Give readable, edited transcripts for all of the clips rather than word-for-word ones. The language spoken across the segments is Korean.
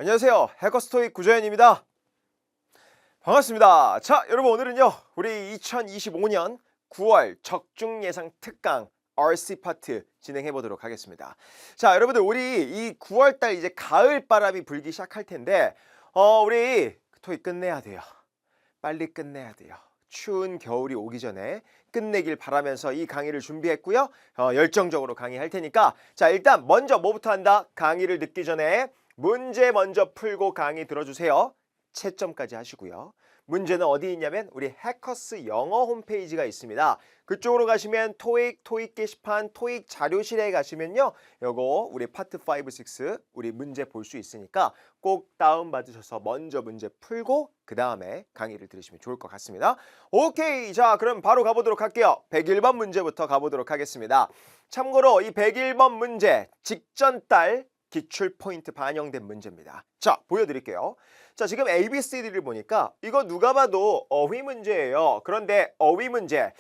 안녕하세요. 해커스토익 구조현입니다. 반갑습니다. 자, 여러분 오늘은요. 우리 2025년 9월 적중 예상 특강 RC 파트 진행해 보도록 하겠습니다. 자, 여러분들 우리 이 9월 달 이제 가을 바람이 불기 시작할 텐데 우리 토익 끝내야 돼요. 빨리 끝내야 돼요. 추운 겨울이 오기 전에 끝내길 바라면서 이 강의를 준비했고요. 열정적으로 강의할 테니까 자, 일단 먼저 뭐부터 한다? 강의를 듣기 전에 문제 먼저 풀고 강의 들어주세요. 채점까지 하시고요. 문제는 어디 있냐면 우리 해커스 영어 홈페이지가 있습니다. 그쪽으로 가시면 토익 게시판, 토익 자료실에 가시면요. 요거 우리 파트 5, 6 우리 문제 볼 수 있으니까 꼭 다운받으셔서 먼저 문제 풀고 그 다음에 강의를 들으시면 좋을 것 같습니다. 오케이, 자 그럼 바로 가보도록 할게요. 101번 문제부터 가보도록 하겠습니다. 참고로 이 101번 문제 직전 달 기출 포인트 반영된 문제입니다. 자, 보여드릴게요. 자, 지금 ABCD를 보니까 이거 누가 봐도 어휘 문제예요. 그런데 어휘 문제,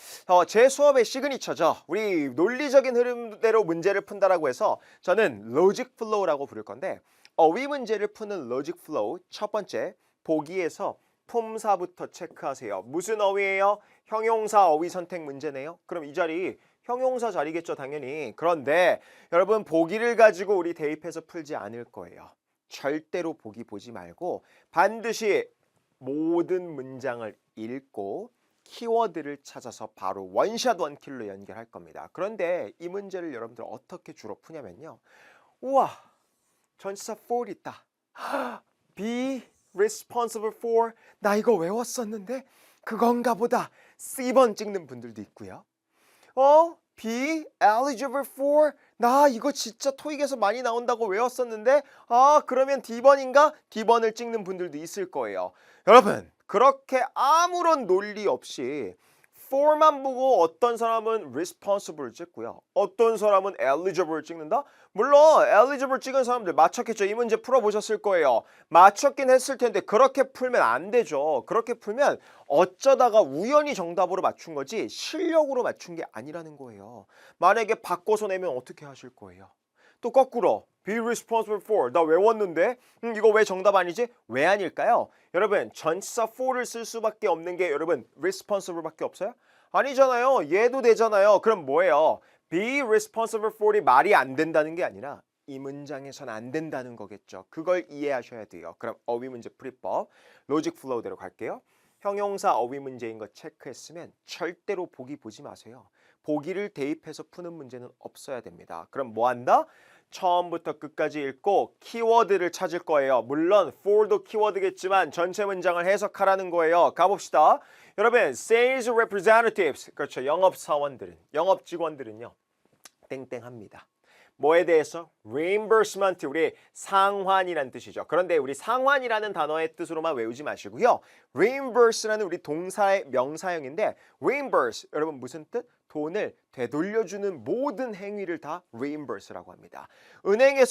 제 수업의 시그니처죠. 우리 논리적인 흐름대로 문제를 푼다라고 해서 저는 로직 플로우라고 부를 건데 어휘 문제를 푸는 로직 플로우 첫 번째, 보기에서 품사부터 체크하세요. 무슨 어휘예요? 형용사 어휘 선택 문제네요. 그럼 이 자리 형용사 자리겠죠, 당연히. 그런데 여러분 보기를 가지고 우리 대입해서 풀지 않을 거예요. 절대로 보기 보지 말고 반드시 모든 문장을 읽고 키워드를 찾아서 바로 원샷 원킬로 연결할 겁니다. 그런데 이 문제를 여러분들 어떻게 주로 푸냐면요. 우와, 전치사 for 있다. be responsible for, 나 이거 외웠었는데 그건가 보다. C번 찍는 분들도 있고요. be eligible for, 나 이거 진짜 토익에서 많이 나온다고 외웠었는데 그러면 D번인가? D번을 찍는 분들도 있을 거예요. 여러분 그렇게 아무런 논리 없이 for만 보고 어떤 사람은 responsible을 찍고요. 어떤 사람은 eligible을 찍는다? 물론 eligible 찍은 사람들 맞췄겠죠. 이 문제 풀어보셨을 거예요. 맞췄긴 했을 텐데 그렇게 풀면 안 되죠. 그렇게 풀면 어쩌다가 우연히 정답으로 맞춘 거지 실력으로 맞춘 게 아니라는 거예요. 만약에 바꿔서 내면 어떻게 하실 거예요? 또 거꾸로 be responsible for, 나 외웠는데 이거 왜 정답 아니지? 왜 아닐까요? 여러분 전치사 for를 쓸 수밖에 없는 게 여러분 responsible밖에 없어요? 아니잖아요. 얘도 되잖아요. 그럼 뭐예요? be responsible for이 말이 안 된다는 게 아니라 이 문장에선 안 된다는 거겠죠. 그걸 이해하셔야 돼요. 그럼 어휘 문제 풀이법 로직 플로우대로 갈게요. 형용사 어휘 문제인 거 체크했으면 절대로 보기 보지 마세요. 보기를 대입해서 푸는 문제는 없어야 됩니다. 그럼 뭐 한다? 처음부터 끝까지 읽고 키워드를 찾을 거예요. 물론 for도 키워드겠지만 전체 문장을 해석하라는 거예요. 가봅시다. 여러분, sales representatives, 그렇죠. 영업사원들은, 영업직원들은요. 땡땡합니다. 뭐에 대해서? reimbursement, 우리 상환이라는 뜻이죠. 그런데 우리 상환이라는 단어의 뜻으로만 외우지 마시고요. reimburse라는 우리 동사의 명사형인데 reimburse, 여러분 무슨 뜻? 돈을 되돌려주는 모든 행위를 다 reimburse라고 합니다. 은행의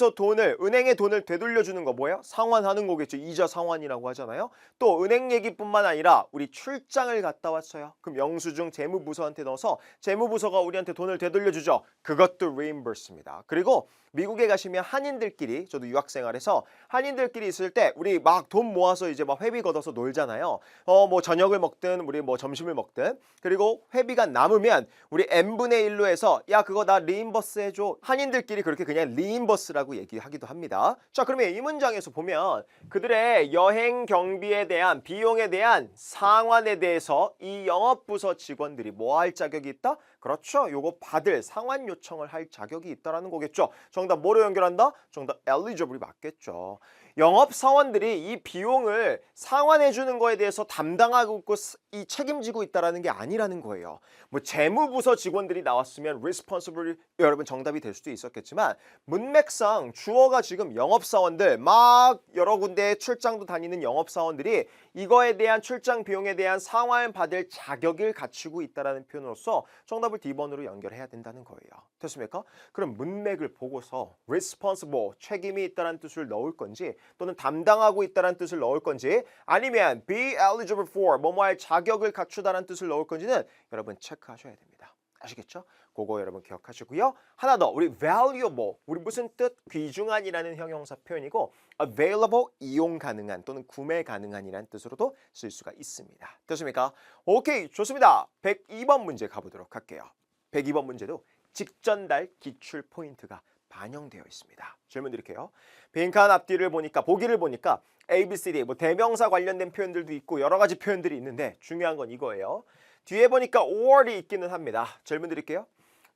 돈을 되돌려주는 거 뭐예요? 상환하는 거겠죠. 이자 상환이라고 하잖아요. 또 은행 얘기뿐만 아니라 우리 출장을 갔다 왔어요. 그럼 영수증 재무부서한테 넣어서 재무부서가 우리한테 돈을 되돌려주죠. 그것도 reimburse입니다. 그리고 미국에 가시면 한인들끼리, 저도 유학생활에서 한인들끼리 있을 때 우리 막 돈 모아서 이제 막 회비 걷어서 놀잖아요. 뭐 저녁을 먹든 우리 뭐 점심을 먹든, 그리고 회비가 남으면 우리 n분의 1로 해서 야 그거 나 리임버스 해줘. 한인들끼리 그렇게 그냥 리임버스라고 얘기하기도 합니다. 자, 그러면 이 문장에서 보면 그들의 여행 경비에 대한 비용에 대한 상환에 대해서 이 영업부서 직원들이 뭐 할 자격이 있다? 그렇죠. 요거 받을 상환 요청을 할 자격이 있다라는 거겠죠. 정답 뭐로 연결한다? 정답 eligible이 맞겠죠. 영업사원들이 이 비용을 상환해 주는 거에 대해서 담당하고 있고 이 책임지고 있다라는 게 아니라는 거예요. 뭐 재무부서 직원들이 나왔으면 responsible, 여러분 정답이 될 수도 있었겠지만 문맥상 주어가 지금 영업사원들, 막 여러 군데 출장도 다니는 영업사원들이 이거에 대한 출장 비용에 대한 상환을 받을 자격을 갖추고 있다라는 표현으로서 정답을 D번으로 연결해야 된다는 거예요. 됐습니까? 그럼 문맥을 보고서 responsible, 책임이 있다는 뜻을 넣을 건지 또는 담당하고 있다는 뜻을 넣을 건지 아니면 be eligible for, 뭐뭐할 자격을 갖추다는 뜻을 넣을 건지는 여러분 체크하셔야 됩니다. 아시겠죠? 그거 여러분 기억하시고요. 하나 더 우리 valuable 우리 무슨 뜻? 귀중한이라는 형용사 표현이고 available 이용 가능한 또는 구매 가능한이라는 뜻으로도 쓸 수가 있습니다. 됐습니까? 오케이 좋습니다. 102번 문제 가보도록 할게요. 102번 문제도 직전달 기출 포인트가 반영되어 있습니다. 질문 드릴게요. 빈칸 앞뒤를 보니까 보기를 보니까 A, B, C, D 뭐 대명사 관련된 표현들도 있고 여러 가지 표현들이 있는데 중요한 건 이거예요. 뒤에 보니까 or이 있기는 합니다. 질문 드릴게요.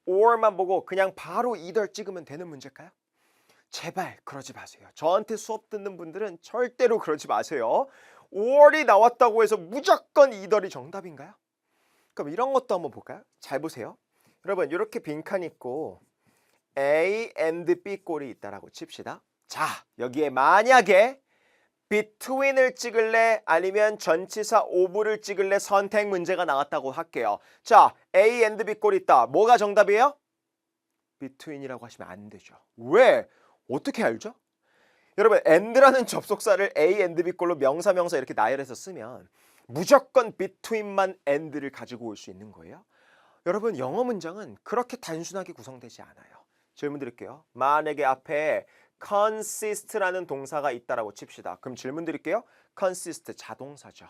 or만 보고 그냥 바로 either 찍으면 되는 문제일까요? 제발 그러지 마세요. 저한테 수업 듣는 분들은 절대로 그러지 마세요. or이 나왔다고 해서 무조건 either이 정답인가요? 그럼 이런 것도 한번 볼까요? 잘 보세요. 여러분 이렇게 빈칸 있고 A and B 꼴이 있다라고 칩시다. 자 여기에 만약에 between을 찍을래 아니면 전치사 of를 찍을래 선택 문제가 나왔다고 할게요. 자 A and B 꼴이 있다. 뭐가 정답이에요? between이라고 하시면 안 되죠. 왜? 어떻게 알죠? 여러분 and라는 접속사를 A and B 꼴로 명사 이렇게 나열해서 쓰면 무조건 between만 and를 가지고 올 수 있는 거예요. 여러분 영어 문장은 그렇게 단순하게 구성되지 않아요. 질문 드릴게요. 만약에 앞에 consist라는 동사가 있다라고 칩시다. 그럼 질문 드릴게요. consist 자동사죠.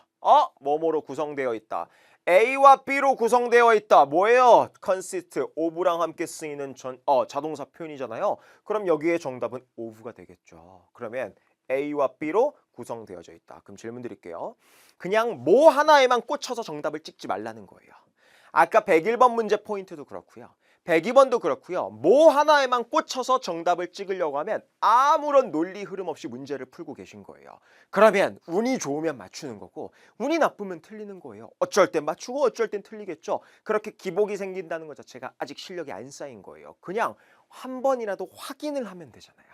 뭐뭐로 구성되어 있다. A와 B로 구성되어 있다. 뭐예요? consist of랑 함께 쓰이는 자동사 표현이잖아요. 그럼 여기에 정답은 of가 되겠죠. 그러면 A와 B로 구성되어져 있다. 그럼 질문 드릴게요. 그냥 뭐 하나에만 꽂혀서 정답을 찍지 말라는 거예요. 아까 101번 문제 포인트도 그렇고요. 102번도 그렇고요. 뭐 하나에만 꽂혀서 정답을 찍으려고 하면 아무런 논리 흐름 없이 문제를 풀고 계신 거예요. 그러면 운이 좋으면 맞추는 거고 운이 나쁘면 틀리는 거예요. 어쩔 땐 맞추고 어쩔 땐 틀리겠죠. 그렇게 기복이 생긴다는 것 자체가 아직 실력이 안 쌓인 거예요. 그냥 한 번이라도 확인을 하면 되잖아요.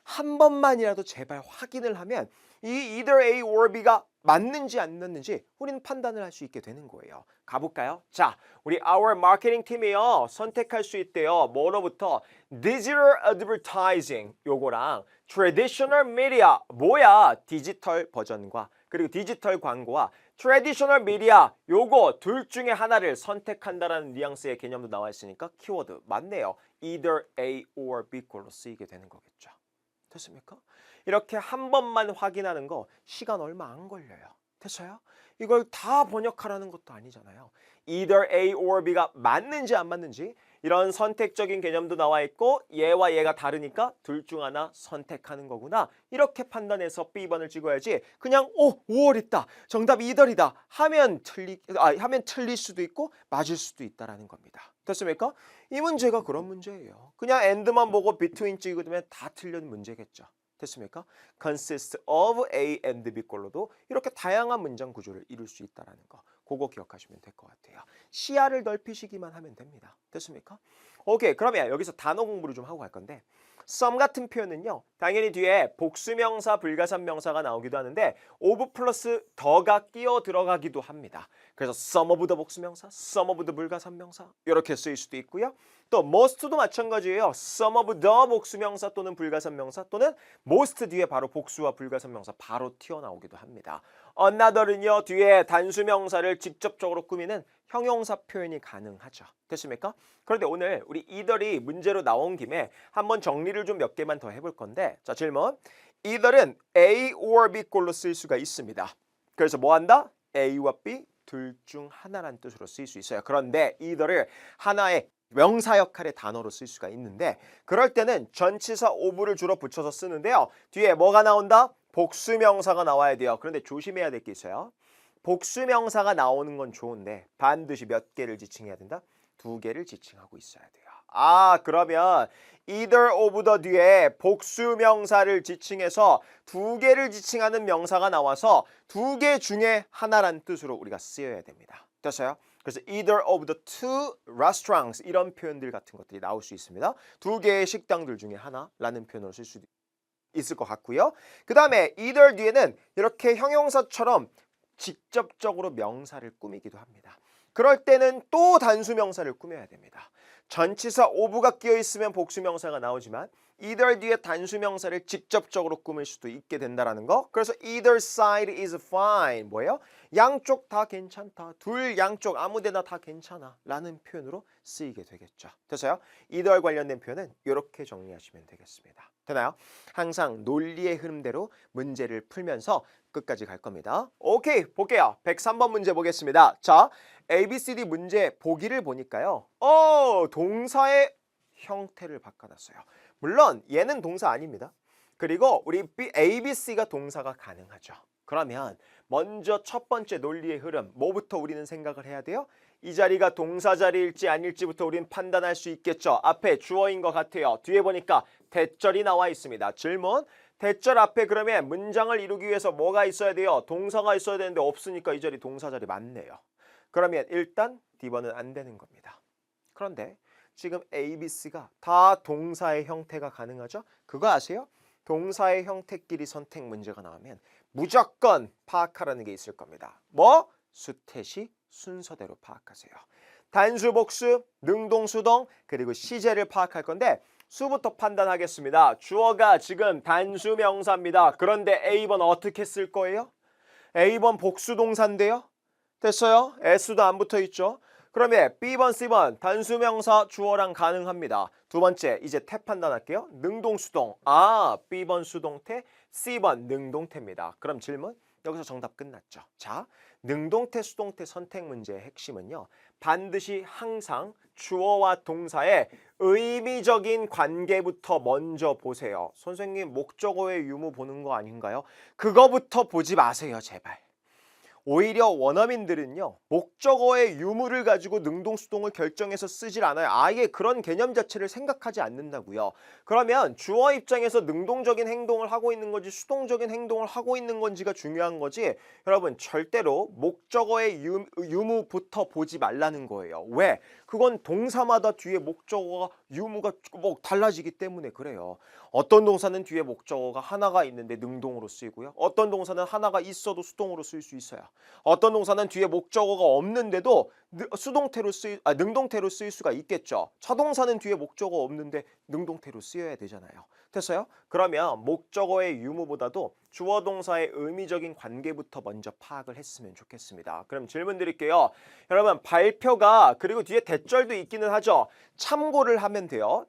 한 번만이라도 제발 확인을 하면 이 either A or B가 맞는지 안 맞는지 우리는 판단을 할 수 있게 되는 거예요. 가볼까요? 자, 우리 our 마케팅 팀이요. 선택할 수 있대요. 뭐로부터? digital advertising 요거랑 traditional media 뭐야? 디지털 버전과 그리고 디지털 광고와 traditional media 요거 둘 중에 하나를 선택한다라는 뉘앙스의 개념도 나와 있으니까 키워드 맞네요. either A or B 꼴로 쓰이게 되는 거겠죠. 됐습니까? 이렇게 한 번만 확인하는 거 시간 얼마 안 걸려요. 됐어요? 이걸 다 번역하라는 것도 아니잖아요. either A or B가 맞는지 안 맞는지 이런 선택적인 개념도 나와 있고 얘와 얘가 다르니까 둘 중 하나 선택하는 거구나. 이렇게 판단해서 B번을 찍어야지 그냥 5월 있다. 정답 either이다. 하면 틀릴 수도 있고 맞을 수도 있다라는 겁니다. 됐습니까? 이 문제가 그런 문제예요. 그냥 and만 보고 between 찍으면 다 틀린 문제겠죠. 됐습니까? consist of A and B 꼴로도 이렇게 다양한 문장 구조를 이룰 수 있다는 거. 그거 기억하시면 될 것 같아요. 시야를 넓히시기만 하면 됩니다. 됐습니까? 오케이. 그러면 여기서 단어 공부를 좀 하고 갈 건데 some 같은 표현은요. 당연히 뒤에 복수명사, 불가산명사가 나오기도 하는데 of 플러스 더가 끼어 들어가기도 합니다. 그래서 some of the 복수명사, some of the 불가산명사 이렇게 쓰일 수도 있고요. 또 most도 마찬가지예요. some of the 복수명사 또는 불가산명사 또는 most 뒤에 바로 복수와 불가산명사 바로 튀어나오기도 합니다. another는요. 뒤에 단수명사를 직접적으로 꾸미는 형용사 표현이 가능하죠. 됐습니까? 그런데 오늘 우리 either이 문제로 나온 김에 한번 정리를 좀 몇 개만 더 해볼 건데 자 질문 either은 A or B 꼴로 쓸 수가 있습니다. 그래서 뭐 한다? A와 B 둘 중 하나란 뜻으로 쓸 수 있어요. 그런데 either를 하나의 명사 역할의 단어로 쓸 수가 있는데 그럴 때는 전치사 of를 주로 붙여서 쓰는데요. 뒤에 뭐가 나온다? 복수명사가 나와야 돼요. 그런데 조심해야 될 게 있어요. 복수명사가 나오는 건 좋은데 반드시 몇 개를 지칭해야 된다? 2개를 지칭하고 있어야 돼요. 그러면 either of the 뒤에 복수명사를 지칭해서 2개를 지칭하는 명사가 나와서 2개 중에 하나란 뜻으로 우리가 쓰여야 됩니다. 됐어요? 그래서 either of the two restaurants 이런 표현들 같은 것들이 나올 수 있습니다. 2개의 식당들 중에 하나라는 표현으로 쓸 수 있을 것 같고요. 그 다음에 either 뒤에는 이렇게 형용사처럼 직접적으로 명사를 꾸미기도 합니다. 그럴 때는 또 단수명사를 꾸며야 됩니다. 전치사 of가 끼어 있으면 복수명사가 나오지만 either 뒤에 단수명사를 직접적으로 꾸밀 수도 있게 된다라는 거. 그래서 either side is fine. 뭐예요? 양쪽 다 괜찮다. 둘 양쪽 아무데나 다 괜찮아. 라는 표현으로 쓰이게 되겠죠. 됐어요? either 관련된 표현은 이렇게 정리하시면 되겠습니다. 되나요? 항상 논리의 흐름대로 문제를 풀면서 끝까지 갈 겁니다. 오케이, 볼게요. 103번 문제 보겠습니다. 자, ABCD 문제 보기를 보니까요. 동사의 형태를 바꿔놨어요. 물론 얘는 동사 아닙니다. 그리고 우리 ABC가 동사가 가능하죠. 그러면 먼저 첫 번째 논리의 흐름, 뭐부터 우리는 생각을 해야 돼요? 이 자리가 동사 자리일지 아닐지부터 우리는 판단할 수 있겠죠. 앞에 주어인 것 같아요. 뒤에 보니까 대절이 나와 있습니다. 질문, 대절 앞에 그러면 문장을 이루기 위해서 뭐가 있어야 돼요? 동사가 있어야 되는데 없으니까 이 자리 동사 자리 맞네요. 그러면 일단 D번은 안 되는 겁니다. 그런데 지금 A, B, C가 다 동사의 형태가 가능하죠? 그거 아세요? 동사의 형태끼리 선택 문제가 나오면 무조건 파악하라는 게 있을 겁니다. 뭐? 수태시 순서대로 파악하세요. 단수, 복수, 능동, 수동, 그리고 시제를 파악할 건데 수부터 판단하겠습니다. 주어가 지금 단수 명사입니다. 그런데 A번 어떻게 쓸 거예요? A번 복수 동사인데요. 됐어요? S도 안 붙어 있죠. 그러면 B번, C번 단수 명사 주어랑 가능합니다. 두 번째 이제 태 판단할게요. 능동, 수동. B번 수동태, C번 능동태입니다. 그럼 질문? 여기서 정답 끝났죠. 자, 능동태, 수동태 선택 문제의 핵심은요. 반드시 항상 주어와 동사의 의미적인 관계부터 먼저 보세요. 선생님 목적어의 유무 보는 거 아닌가요? 그거부터 보지 마세요, 제발. 오히려 원어민들은요. 목적어의 유무를 가지고 능동수동을 결정해서 쓰질 않아요. 아예 그런 개념 자체를 생각하지 않는다고요. 그러면 주어 입장에서 능동적인 행동을 하고 있는 건지 수동적인 행동을 하고 있는 건지가 중요한 거지. 여러분 절대로 목적어의 유무부터 보지 말라는 거예요. 왜? 그건 동사마다 뒤에 목적어가 유무가 뭐 달라지기 때문에 그래요. 어떤 동사는 뒤에 목적어가 하나가 있는데 능동으로 쓰이고요. 어떤 동사는 하나가 있어도 수동으로 쓸 수 있어요. 어떤 동사는 뒤에 목적어가 없는데도 능동태로 쓰일 수가 있겠죠. 차동사는 뒤에 목적어 없는데 능동태로 쓰여야 되잖아요. 됐어요? 그러면 목적어의 유무보다도 주어 동사의 의미적인 관계부터 먼저 파악을 했으면 좋겠습니다. 그럼 질문 드릴게요. 여러분 발표가 그리고 뒤에 대절도 있기는 하죠. 참고를 하면 돼요.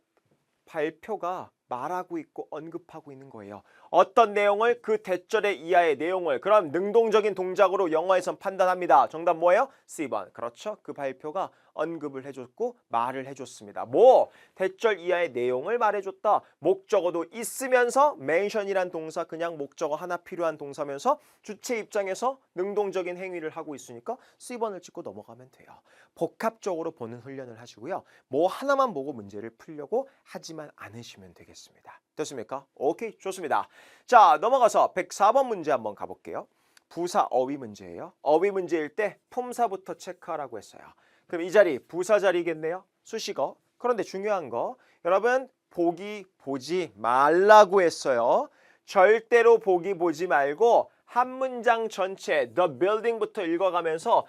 발표가 말하고 있고 언급하고 있는 거예요. 어떤 내용을? 그 대절의 이하의 내용을. 그럼 능동적인 동작으로 영어에선 판단합니다. 정답 뭐예요? C번. 그렇죠. 그 발표가 언급을 해줬고 말을 해줬습니다. 뭐? 대절 이하의 내용을 말해줬다. 목적어도 있으면서 mention이란 동사 그냥 목적어 하나 필요한 동사면서 주체 입장에서 능동적인 행위를 하고 있으니까 C번을 찍고 넘어가면 돼요. 복합적으로 보는 훈련을 하시고요. 뭐 하나만 보고 문제를 풀려고 하지만 않으시면 되겠습니다. 됐습니까? 오케이, 좋습니다. 자, 넘어가서 104번 문제 한번 가볼게요. 부사 어휘 문제예요. 어휘 문제일 때 품사부터 체크하라고 했어요. 그럼 이 자리 부사 자리겠네요. 수식어. 그런데 중요한 거 여러분 보기 보지 말라고 했어요. 절대로 보기 보지 말고 한 문장 전체 the building부터 읽어가면서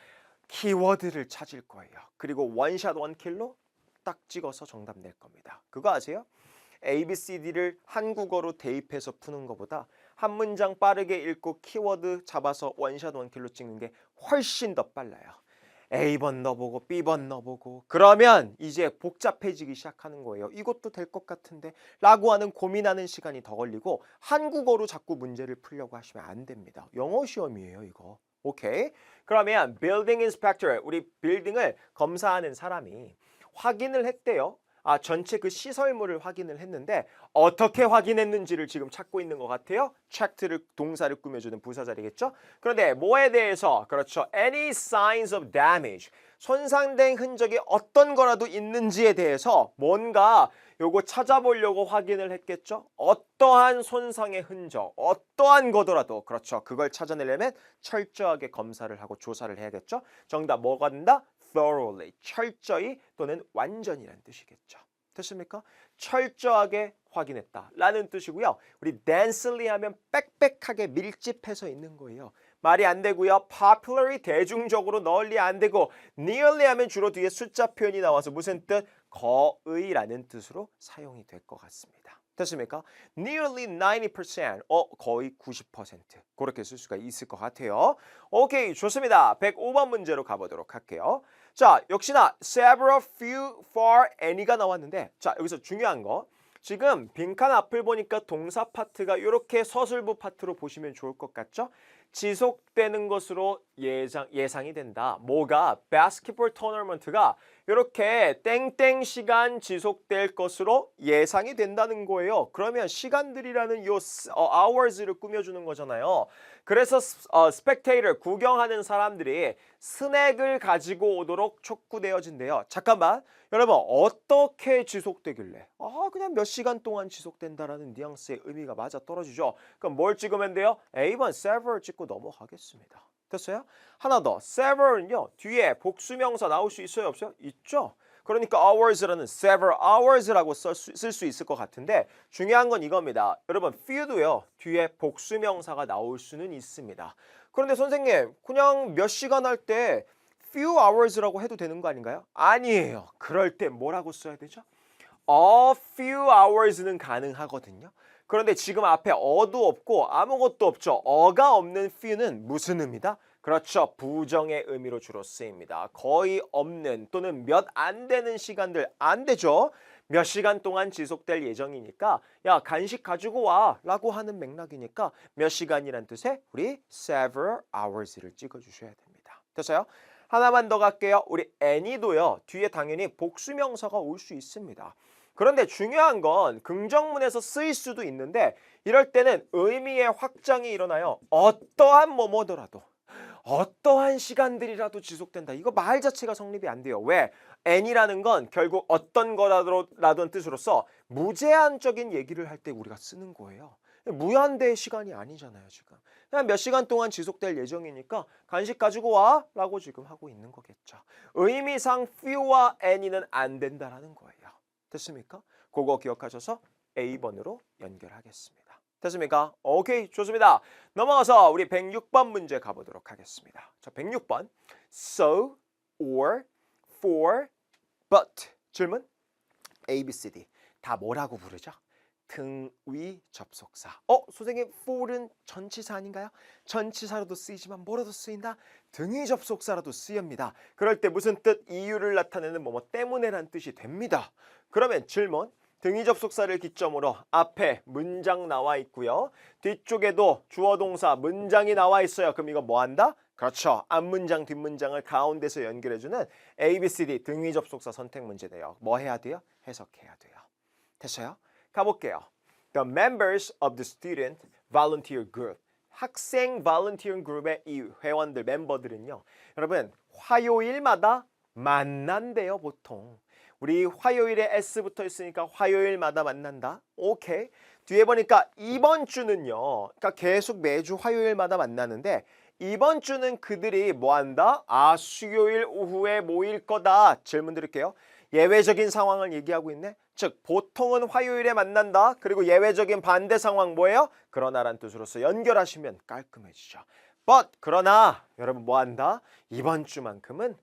키워드를 찾을 거예요. 그리고 원샷 원킬로 딱 찍어서 정답 낼 겁니다. 그거 아세요? ABCD를 한국어로 대입해서 푸는 것보다 한 문장 빠르게 읽고 키워드 잡아서 원샷 원킬로 찍는 게 훨씬 더 빨라요. A번 넣어보고 B번 넣어보고 그러면 이제 복잡해지기 시작하는 거예요. 이것도 될 것 같은데 라고 하는 고민하는 시간이 더 걸리고 한국어로 자꾸 문제를 풀려고 하시면 안 됩니다. 영어 시험이에요 이거. 오케이? 그러면 building inspector, 우리 빌딩을 검사하는 사람이 확인을 했대요. 전체 그 시설물을 확인을 했는데 어떻게 확인했는지를 지금 찾고 있는 것 같아요. checked를 동사를 꾸며주는 부사 자리겠죠. 그런데 뭐에 대해서? 그렇죠. any signs of damage, 손상된 흔적이 어떤 거라도 있는지에 대해서 뭔가 요거 찾아보려고 확인을 했겠죠. 어떠한 손상의 흔적, 어떠한 거더라도 그렇죠. 그걸 찾아내려면 철저하게 검사를 하고 조사를 해야겠죠. 정답 뭐가 된다? thoroughly, 철저히 또는 완전이라는 뜻이겠죠. 됐습니까? 철저하게 확인했다 라는 뜻이고요. 우리 densely 하면 빽빽하게 밀집해서 있는 거예요. 말이 안 되고요. popularly, 대중적으로 널리 안 되고 nearly 하면 주로 뒤에 숫자 표현이 나와서 무슨 뜻? 거의라는 뜻으로 사용이 될 것 같습니다. 됐습니까? Nearly 90%, 거의 90%. 그렇게 쓸 수가 있을 것 같아요. 오케이, 좋습니다. 105번 문제로 가보도록 할게요. 자, 역시나 several, few, far, any가 나왔는데 자, 여기서 중요한 거 지금 빈칸 앞을 보니까 동사 파트가 이렇게 서술부 파트로 보시면 좋을 것 같죠? 지속되는 것으로 예상이 된다. 뭐가? basketball tournament가 이렇게 땡땡 시간 지속될 것으로 예상이 된다는 거예요. 그러면 시간들이라는 요 hours를 꾸며주는 거잖아요. 그래서 spectator, 구경하는 사람들이 스낵을 가지고 오도록 촉구되어진대요. 잠깐만. 여러분 어떻게 지속되길래? 그냥 몇 시간 동안 지속된다라는 뉘앙스의 의미가 맞아 떨어지죠. 그럼 뭘 찍으면 돼요? A번 several 찍고 넘어가겠습니다. 됐어요? 하나 더. several은요. 뒤에 복수명사 나올 수 있어요? 없어요? 있죠. 그러니까 hours라는 several hours라고 쓸 수 있을 것 같은데 중요한 건 이겁니다. 여러분 few도요. 뒤에 복수명사가 나올 수는 있습니다. 그런데 선생님 그냥 몇 시간 할 때 few hours라고 해도 되는 거 아닌가요? 아니에요. 그럴 때 뭐라고 써야 되죠? A few hours는 가능하거든요. 그런데 지금 앞에 어도 없고 아무것도 없죠. 어가 없는 few는 무슨 의미다? 그렇죠. 부정의 의미로 주로 쓰입니다. 거의 없는 또는 몇 안 되는 시간들 안 되죠. 몇 시간 동안 지속될 예정이니까 야 간식 가지고 와 라고 하는 맥락이니까 몇 시간이란 뜻의 우리 several hours를 찍어주셔야 됩니다. 됐어요? 하나만 더 갈게요. 우리 any도요. 뒤에 당연히 복수명사가 올 수 있습니다. 그런데 중요한 건 긍정문에서 쓰일 수도 있는데 이럴 때는 의미의 확장이 일어나요. 어떠한 뭐뭐더라도 어떠한 시간들이라도 지속된다. 이거 말 자체가 성립이 안 돼요. 왜? any라는 건 결국 어떤 거라도라는 뜻으로서 무제한적인 얘기를 할 때 우리가 쓰는 거예요. 무한대의 시간이 아니잖아요. 지금. 그냥 몇 시간 동안 지속될 예정이니까 간식 가지고 와 라고 지금 하고 있는 거겠죠. 의미상 few와 any는 안 된다라는 거예요. 됐습니까? 그거 기억하셔서 A번으로 연결하겠습니다. 됐습니까? 오케이, 좋습니다. 넘어가서 우리 106번 문제 가보도록 하겠습니다. 자, 106번. So, or, for, but. 질문? A, B, C, D. 다 뭐라고 부르죠? 등위 접속사. 선생님, for는 전치사 아닌가요? 전치사로도 쓰이지만 뭐라도 쓰인다? 등위 접속사라도 쓰입니다. 그럴 때 무슨 뜻? 이유를 나타내는 뭐뭐 때문에란 뜻이 됩니다. 그러면 질문. 등위 접속사를 기점으로 앞에 문장 나와 있고요. 뒤쪽에도 주어 동사 문장이 나와 있어요. 그럼 이거 뭐 한다? 그렇죠. 앞문장 뒷문장을 가운데서 연결해주는 A, B, C, D 등위 접속사 선택 문제네요. 뭐 해야 돼요? 해석해야 돼요. 됐어요? 가볼게요. The members of the student volunteer group. 학생 volunteer group의 이 회원들, 멤버들은요. 여러분, 화요일마다 만난대요, 보통. 우리 화요일에 S 붙어 있으니까 화요일마다 만난다. 오케이. 뒤에 보니까 이번 주는요. 그러니까 계속 매주 화요일마다 만나는데 이번 주는 그들이 뭐 한다? 수요일 오후에 모일 거다. 질문 드릴게요. 예외적인 상황을 얘기하고 있네. 즉 보통은 화요일에 만난다. 그리고 예외적인 반대 상황 뭐예요? 그러나란 뜻으로서 연결하시면 깔끔해지죠. But 그러나 여러분 뭐 한다? 이번 주만큼은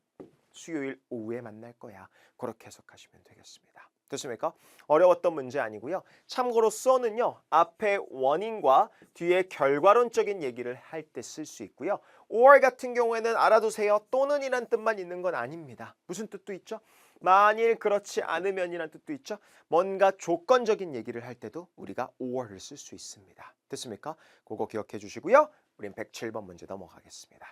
수요일 오후에 만날 거야. 그렇게 해석하시면 되겠습니다. 됐습니까? 어려웠던 문제 아니고요. 참고로 so는요. 앞에 원인과 뒤에 결과론적인 얘기를 할 때 쓸 수 있고요. or 같은 경우에는 알아두세요. 또는이란 뜻만 있는 건 아닙니다. 무슨 뜻도 있죠? 만일 그렇지 않으면이란 뜻도 있죠. 뭔가 조건적인 얘기를 할 때도 우리가 or를 쓸 수 있습니다. 됐습니까? 그거 기억해 주시고요. 우린 107번 문제 넘어가겠습니다.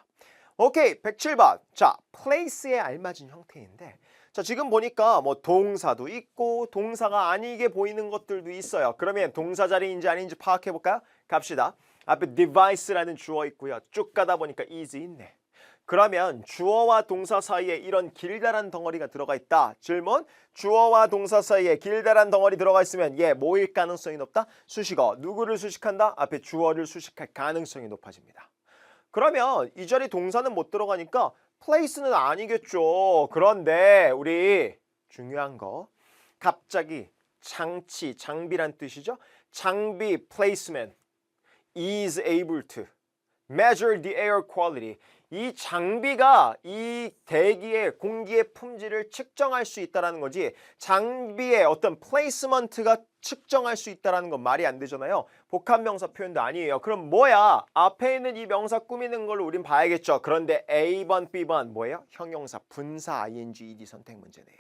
오케이, 107번. 자, place에 알맞은 형태인데 자, 지금 보니까 뭐 동사도 있고 동사가 아니게 보이는 것들도 있어요. 그러면 동사 자리인지 아닌지 파악해 볼까요? 갑시다. 앞에 device라는 주어 있고요. 쭉 가다 보니까 is 있네. 그러면 주어와 동사 사이에 이런 길다란 덩어리가 들어가 있다. 질문. 주어와 동사 사이에 길다란 덩어리 들어가 있으면 얘 뭐일 가능성이 높다? 수식어. 누구를 수식한다? 앞에 주어를 수식할 가능성이 높아집니다. 그러면 이 자리 동사는 못 들어가니까 place는 아니겠죠. 그런데 우리 중요한 거 갑자기 장치, 장비란 뜻이죠. 장비, placement, is able to measure the air quality. 이 장비가 이 대기의 공기의 품질을 측정할 수 있다는 거지 장비의 어떤 플레이스먼트가 측정할 수 있다는 건 말이 안 되잖아요. 복합명사 표현도 아니에요. 그럼 뭐야? 앞에 있는 이 명사 꾸미는 걸로 우린 봐야겠죠. 그런데 A번, B번 뭐예요? 형용사, 분사, ing, ed 선택 문제네요.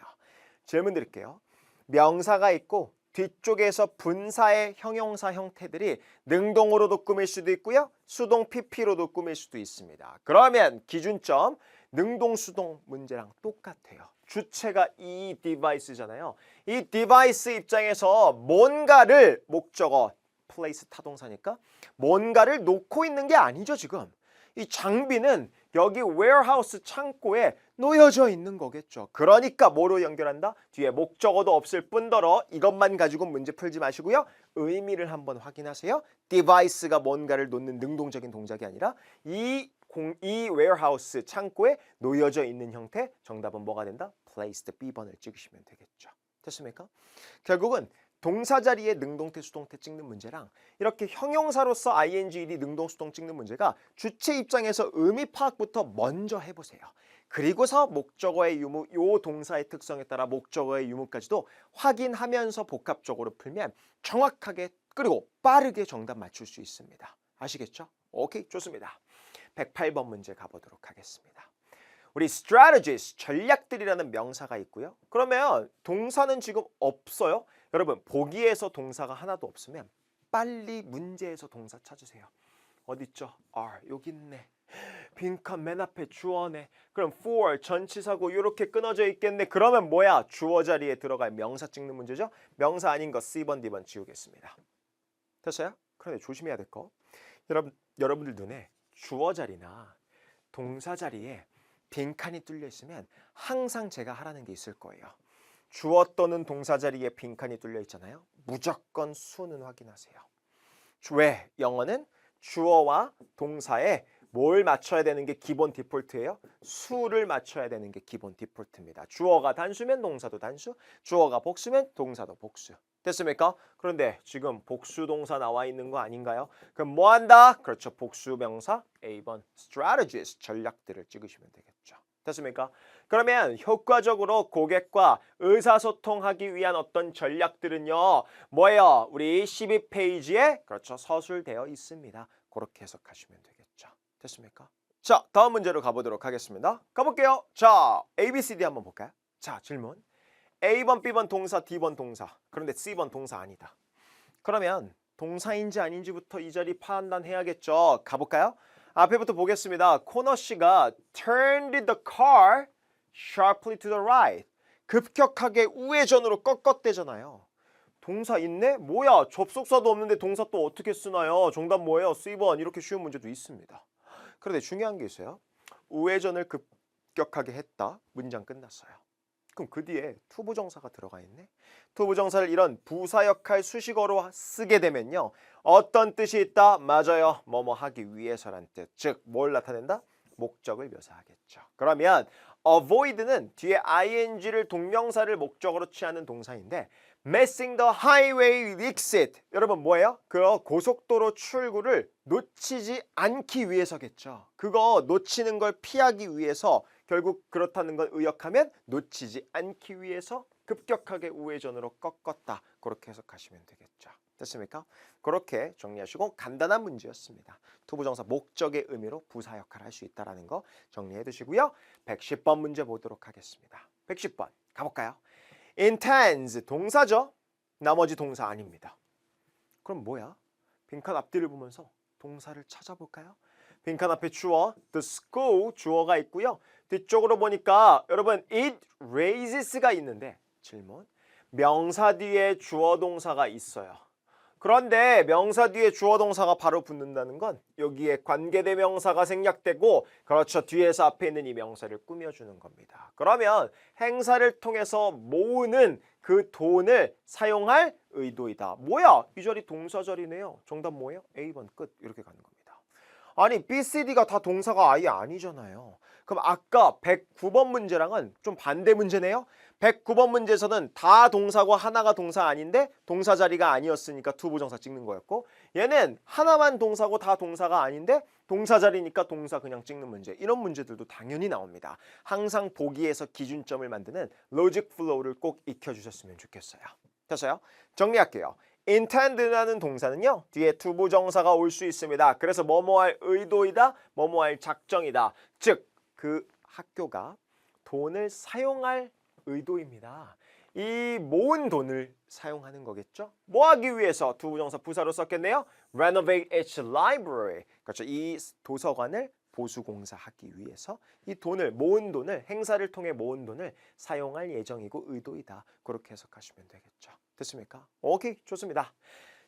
질문 드릴게요. 명사가 있고 뒤쪽에서 분사의 형용사 형태들이 능동으로도 꾸밀 수도 있고요. 수동 pp로도 꾸밀 수도 있습니다. 그러면 기준점 능동 수동 문제랑 똑같아요. 주체가 이 디바이스잖아요. 이 디바이스 입장에서 뭔가를 목적어 place 타동사니까 뭔가를 놓고 있는 게 아니죠, 지금. 이 장비는 여기 warehouse 창고에 놓여져 있는 거겠죠. 그러니까 뭐로 연결한다? 뒤에 목적어도 없을 뿐더러 이것만 가지고 문제 풀지 마시고요. 의미를 한번 확인하세요. 디바이스가 뭔가를 놓는 능동적인 동작이 아니라 이 warehouse 창고에 놓여져 있는 형태. 정답은 뭐가 된다? placed B번을 찍으시면 되겠죠. 됐습니까? 결국은 동사 자리에 능동태, 수동태 찍는 문제랑 이렇게 형용사로서 ing, ed, 능동, 수동 찍는 문제가 주체 입장에서 의미 파악부터 먼저 해보세요. 그리고서 목적어의 유무, 요 동사의 특성에 따라 목적어의 유무까지도 확인하면서 복합적으로 풀면 정확하게 그리고 빠르게 정답 맞출 수 있습니다. 아시겠죠? 오케이, 좋습니다. 108번 문제 가보도록 하겠습니다. 우리 strategies, 전략들이라는 명사가 있고요. 그러면 동사는 지금 없어요. 여러분 보기에서 동사가 하나도 없으면 빨리 문제에서 동사 찾으세요. 어디 있죠? R 여기 있네. 빈칸 맨 앞에 주어네. 그럼 for 전치사고 이렇게 끊어져 있겠네. 그러면 뭐야? 주어 자리에 들어갈 명사 찍는 문제죠. 명사 아닌 거 C번, D번 지우겠습니다. 됐어요? 그런데 조심해야 될 거. 여러분들 눈에 주어 자리나 동사 자리에 빈칸이 뚫려 있으면 항상 제가 하라는 게 있을 거예요. 주어 또는 동사 자리에 빈칸이 뚫려 있잖아요. 무조건 수는 확인하세요. 왜? 영어는 주어와 동사에 뭘 맞춰야 되는 게 기본 디폴트예요? 수를 맞춰야 되는 게 기본 디폴트입니다. 주어가 단수면 동사도 단수, 주어가 복수면 동사도 복수. 됐습니까? 그런데 지금 복수 동사 나와 있는 거 아닌가요? 그럼 뭐 한다? 그렇죠. 복수 명사 A번 strategies, 전략들을 찍으시면 되겠죠. 됐습니까? 그러면 효과적으로 고객과 의사소통하기 위한 어떤 전략들은요. 뭐예요? 우리 12페이지에 그렇죠. 서술되어 있습니다. 그렇게 해석하시면 되겠죠. 됐습니까? 자, 다음 문제로 가보도록 하겠습니다. 가볼게요. 자, A, B, C, D 한번 볼까요? 자, 질문. A번, B번 동사, D번 동사. 그런데 C번 동사 아니다. 그러면 동사인지 아닌지부터 이 자리 판단해야겠죠. 가볼까요? 앞에부터 보겠습니다. 코너 씨가 turned the car sharply to the right. 급격하게 우회전으로 꺾었대잖아요. 동사 있네? 뭐야? 접속사도 없는데 동사 또 어떻게 쓰나요? 정답 뭐예요? C번. 이렇게 쉬운 문제도 있습니다. 그런데 중요한 게 있어요. 우회전을 급격하게 했다. 문장 끝났어요. 그럼 그 뒤에 투부정사가 들어가 있네. 투부정사를 이런 부사 역할 수식어로 쓰게 되면요. 어떤 뜻이 있다? 맞아요. 뭐뭐 하기 위해서란 뜻. 즉, 뭘 나타낸다? 목적을 묘사하겠죠. 그러면 avoid는 뒤에 ing를 동명사를 목적으로 취하는 동사인데 missing the highway exit. 여러분 뭐예요? 그 고속도로 출구를 놓치지 않기 위해서겠죠. 그거 놓치는 걸 피하기 위해서 결국 그렇다는 걸 의역하면 놓치지 않기 위해서 급격하게 우회전으로 꺾었다. 그렇게 해석하시면 되겠죠. 됐습니까? 그렇게 정리하시고 간단한 문제였습니다. 투부정사 목적의 의미로 부사 역할을 할 수 있다는 거 정리해 두시고요. 110번 문제 보도록 하겠습니다. 110번 가볼까요? intends 동사죠. 나머지 동사 아닙니다. 그럼 뭐야? 빈칸 앞뒤를 보면서 동사를 찾아볼까요? 빈칸 앞에 주어, the school 주어가 있고요. 뒤쪽으로 보니까 여러분 it raises가 있는데 질문. 명사 뒤에 주어 동사가 있어요. 그런데 명사 뒤에 주어 동사가 바로 붙는다는 건 여기에 관계대명사가 생략되고 그렇죠. 뒤에서 앞에 있는 이 명사를 꾸며주는 겁니다. 그러면 행사를 통해서 모으는 그 돈을 사용할 의도이다. 뭐야? 이 자리 동사 자리네요. 정답 뭐예요? A번 끝. 이렇게 가는 겁니다. 아니 B, C, D가 다 동사가 아예 아니잖아요. 그럼 아까 109번 문제랑은 좀 반대 문제네요. 109번 문제에서는 다 동사고 하나가 동사 아닌데 동사 자리가 아니었으니까 투부정사 찍는 거였고, 얘는 하나만 동사고 다 동사가 아닌데 동사 자리니까 동사 그냥 찍는 문제. 이런 문제들도 당연히 나옵니다. 항상 보기에서 기준점을 만드는 로직 플로우를 꼭 익혀주셨으면 좋겠어요. 됐어요? 정리할게요. intend라는 동사는요, 뒤에 투부정사가 올 수 있습니다. 그래서 뭐뭐할 의도이다, 뭐뭐할 작정이다. 즉 그 학교가 돈을 사용할 의도입니다. 이 모은 돈을 사용하는 거겠죠? 뭐 하기 위해서? 투부정사 부사로 썼겠네요. renovate its library. 그렇죠. 이 도서관을 보수공사하기 위해서 이 돈을, 모은 돈을, 행사를 통해 모은 돈을 사용할 예정이고 의도이다. 그렇게 해석하시면 되겠죠. 됐습니까? 오케이, 좋습니다.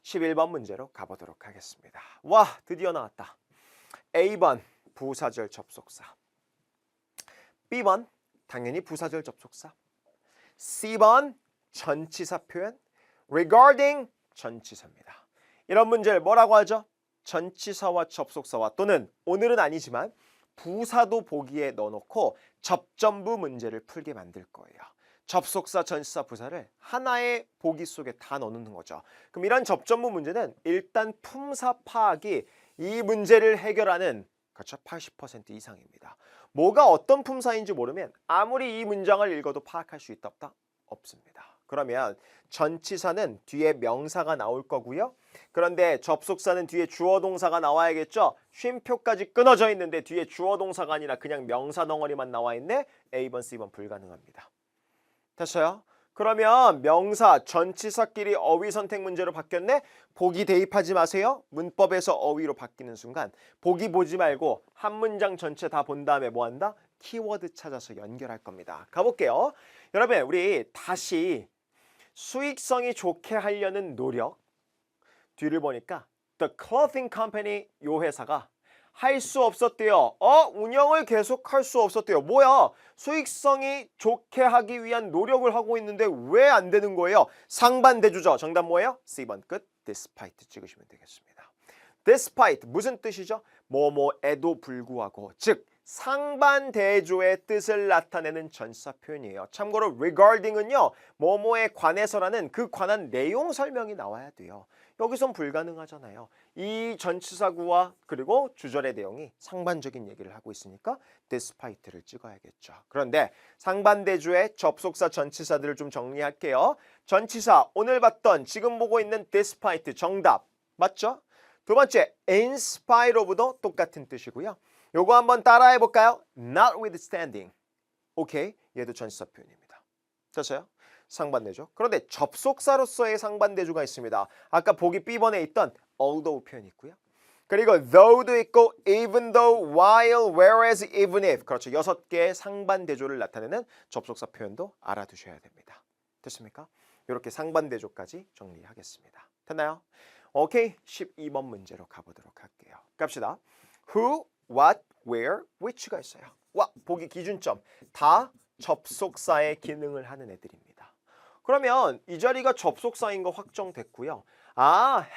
11번 문제로 가보도록 하겠습니다. 와, 드디어 나왔다. A번 부사절 접속사, B번 당연히 부사절 접속사, C번 전치사 표현, regarding 전치사입니다. 이런 문제를 뭐라고 하죠? 전치사와 접속사와 또는 오늘은 아니지만 부사도 보기에 넣어놓고 접점부 문제를 풀게 만들 거예요. 접속사, 전치사, 부사를 하나의 보기 속에 다 넣는 거죠. 그럼 이런 접점부 문제는 일단 품사 파악이 이 문제를 해결하는, 그렇죠, 80% 이상입니다. 뭐가 어떤 품사인지 모르면 아무리 이 문장을 읽어도 파악할 수 있다 없다? 없습니다. 그러면 전치사는 뒤에 명사가 나올 거고요. 그런데 접속사는 뒤에 주어 동사가 나와야겠죠. 쉼표까지 끊어져 있는데 뒤에 주어 동사가 아니라 그냥 명사 덩어리만 나와 있네. A번, C번 불가능합니다. 됐어요? 그러면 명사, 전치사끼리 어휘 선택 문제로 바뀌었네? 보기 대입하지 마세요. 문법에서 어휘로 바뀌는 순간 보기 보지 말고 한 문장 전체 다 본 다음에 뭐 한다? 키워드 찾아서 연결할 겁니다. 가볼게요. 여러분, 우리 다시 수익성이 좋게 하려는 노력, 뒤를 보니까 The Clothing Company, 요 회사가 할 수 없었대요. 운영을 계속 할 수 없었대요. 뭐야? 수익성이 좋게 하기 위한 노력을 하고 있는데 왜 안 되는 거예요? 상반대주죠. 정답 뭐예요? C번 끝. Despite 찍으시면 되겠습니다. Despite 무슨 뜻이죠? 뭐뭐에도 불구하고, 즉 상반대조의 뜻을 나타내는 전치사 표현이에요. 참고로 regarding은요, 뭐뭐에 관해서라는 그 관한 내용 설명이 나와야 돼요. 여기선 불가능하잖아요. 이 전치사구와 그리고 주절의 내용이 상반적인 얘기를 하고 있으니까 despite를 찍어야겠죠. 그런데 상반대조의 접속사 전치사들을 좀 정리할게요. 전치사, 오늘 봤던, 지금 보고 있는 despite 정답 맞죠? 두 번째, in spite of도 똑같은 뜻이고요. 요거 한번 따라해 볼까요? notwithstanding. 오케이, 얘도 전치사 표현입니다. 됐어요? 상반대조. 그런데 접속사로서의 상반대조가 있습니다. 아까 보기 B번에 있던 although 표현이 있고요. 그리고 though도 있고 even though, while, whereas, even if. 그렇죠. 6개의 상반대조를 나타내는 접속사 표현도 알아두셔야 됩니다. 됐습니까? 이렇게 상반대조까지 정리하겠습니다. 됐나요? 오케이, 12번 문제로 가보도록 할게요. 갑시다. Who, what, where, which가 있어요. 와, 보기 기준점. 다 접속사의 기능을 하는 애들입니다. 그러면 이 자리가 접속사인 거 확정됐고요.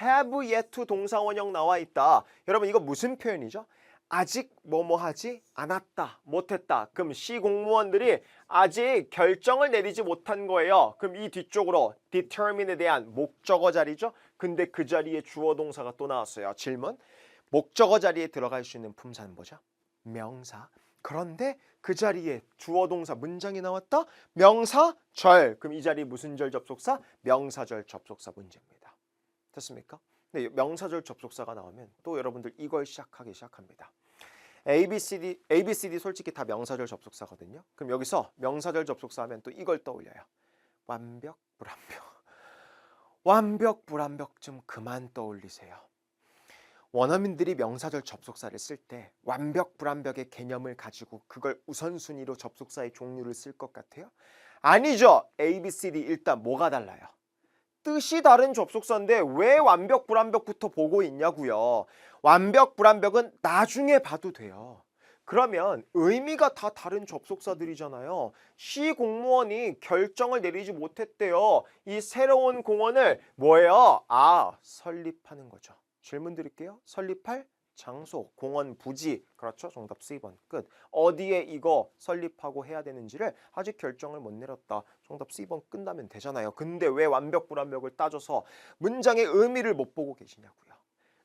have yet to 동사 원형 나와 있다. 여러분, 이거 무슨 표현이죠? 아직 뭐뭐 하지 않았다, 못했다. 그럼 시 공무원들이 아직 결정을 내리지 못한 거예요. 그럼 이 뒤쪽으로 determine에 대한 목적어 자리죠. 근데 그 자리에 주어 동사가 또 나왔어요. 질문. 목적어 자리에 들어갈 수 있는 품사는 뭐죠? 명사. 그런데 그 자리에 주어 동사 문장이 나왔다? 명사절. 그럼 이 자리 무슨 절 접속사? 명사절 접속사 문제입니다. 됐습니까? 근데 명사절 접속사가 나오면 또 여러분들 이걸 시작하기 시작합니다. ABCD 솔직히 다 명사절 접속사거든요. 그럼 여기서 명사절 접속사 하면 또 이걸 떠올려요. 완벽, 불완벽. 완벽, 불완벽 좀 그만 떠올리세요. 원어민들이 명사절 접속사를 쓸 때 완벽, 불완벽의 개념을 가지고 그걸 우선순위로 접속사의 종류를 쓸 것 같아요? 아니죠. ABCD 일단 뭐가 달라요? 뜻이 다른 접속사인데 왜 완벽, 불완벽부터 보고 있냐고요. 완벽, 불완벽은 나중에 봐도 돼요. 그러면 의미가 다 다른 접속사들이잖아요. 시 공무원이 결정을 내리지 못했대요. 이 새로운 공원을 뭐예요? 설립하는 거죠. 질문 드릴게요. 설립할 장소, 공원, 부지. 그렇죠? 정답 C번. 끝. 어디에 이거 설립하고 해야 되는지를 아직 결정을 못 내렸다. 정답 C번 끝나면 되잖아요. 근데 왜 완벽, 불완벽을 따져서 문장의 의미를 못 보고 계시냐고요.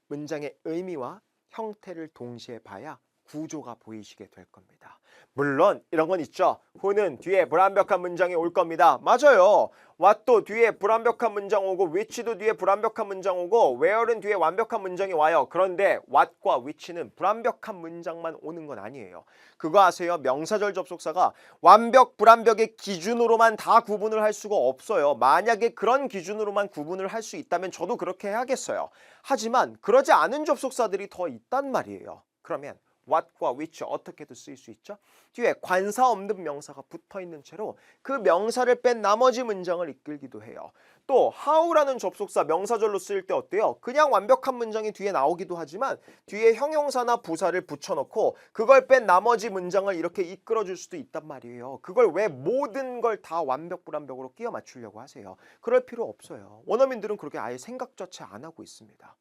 문장의 의미와 형태를 동시에 봐야 구조가 보이시게 될 겁니다. 물론 이런 건 있죠. who는 뒤에 불완벽한 문장이 올 겁니다. 맞아요. what도 뒤에 불완벽한 문장 오고 which도 뒤에 불완벽한 문장 오고 where는 뒤에 완벽한 문장이 와요. 그런데 what과 which는 불완벽한 문장만 오는 건 아니에요. 그거 아세요? 명사절 접속사가 완벽, 불완벽의 기준으로만 다 구분을 할 수가 없어요. 만약에 그런 기준으로만 구분을 할 수 있다면 저도 그렇게 해야겠어요. 하지만 그러지 않은 접속사들이 더 있단 말이에요. 그러면 what과 which 어떻게도 쓰일 수 있죠? 뒤에 관사 없는 명사가 붙어있는 채로 그 명사를 뺀 나머지 문장을 이끌기도 해요. 또 how라는 접속사 명사절로 쓰일 때 어때요? 그냥 완벽한 문장이 뒤에 나오기도 하지만 뒤에 형용사나 부사를 붙여놓고 그걸 뺀 나머지 문장을 이렇게 이끌어줄 수도 있단 말이에요. 그걸 왜 모든 걸 다 완벽 불완벽으로 끼워 맞추려고 하세요? 그럴 필요 없어요. 원어민들은 그렇게 아예 생각조차 안 하고 있습니다.